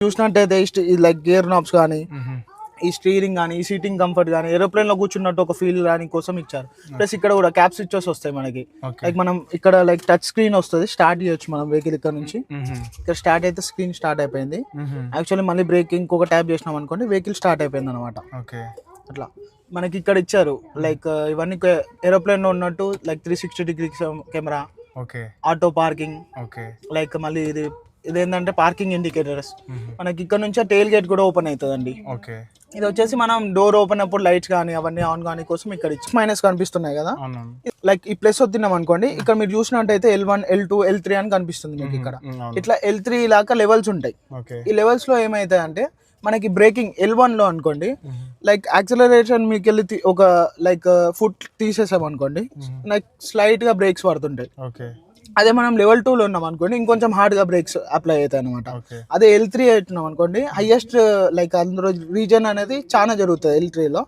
చూసినట్టయితే like gear knobs కానీ, ఈ స్టీరింగ్ కానీ, ఈ సీటింగ్ కంఫర్ట్ కానీ, ఏరోప్లేన్ లో కూర్చున్నట్టు ఒక ఫీల్ కానీ కోసం ఇచ్చారు. ప్లస్ ఇక్కడ కూడా క్యాప్ స్విచెస్ వస్తాయి మనకి. లైక్ మనం ఇక్కడ లైక్ టచ్ స్క్రీన్ వస్తుంది, స్టార్ట్ చేయొచ్చు మనం వెహికల్ ఇక్కడ నుంచి. ఇక్కడ స్టార్ట్ అయితే స్క్రీన్ స్టార్ట్ అయిపోయింది. యాక్చువల్లీ మళ్ళీ బ్రేక్ ఇంకొక ట్యాప్ చేసినాం అనుకోండి వెహికల్ స్టార్ట్ అయిపోయింది అనమాట. అట్లా మనకి ఇక్కడ ఇచ్చారు లైక్ ఇవన్నీ ఏరోప్లేన్ లో ఉన్నట్టు like 360 degree camera, auto parking, like మళ్ళీ ఇదేంటంటే పార్కింగ్ ఇండికేటర్స్. మనకి ఇక్కడ నుంచి టెయిల్ గేట్ కూడా ఓపెన్ అవుతుందండి. ఇది వచ్చేసి మనం డోర్ ఓపెన్ అప్పుడు లైట్స్ కానీ అవన్నీ ఆన్ కానీ కోసం ఇక్కడ మైనస్ కనిపిస్తున్నాయి కదా. లైక్ ఈ ప్లస్ వస్తున్నాం అనుకోండి, ఇక్కడ మీరు చూసినట్టయితే L1, L2, L3 అని కనిపిస్తుంది మీకు. ఇక్కడ ఇట్లా L3 లాగా లెవెల్స్ ఉంటాయి. ఈ లెవెల్స్ లో ఏమైతాయి అంటే మనకి బ్రేకింగ్ L1 లో అనుకోండి, లైక్ యాక్సిలరేషన్ మీకు వెళ్ళి ఒక లైక్ ఫుట్ తీసేసాం అనుకోండి, లైక్ స్లైట్ గా బ్రేక్స్ పడుతుంటాయి. అదే మనం లెవెల్ 2 లో ఉన్నాం అనుకోండి, ఇంకొంచెం హార్డ్ గా బ్రేక్స్ అప్లై అవుతాయి అనమాట. అదే L3 అవుతున్నాం అనుకోండి, హైయెస్ట్ లైక్ అందులో రీజన్ అనేది చాలా జరుగుతుంది L3 లో.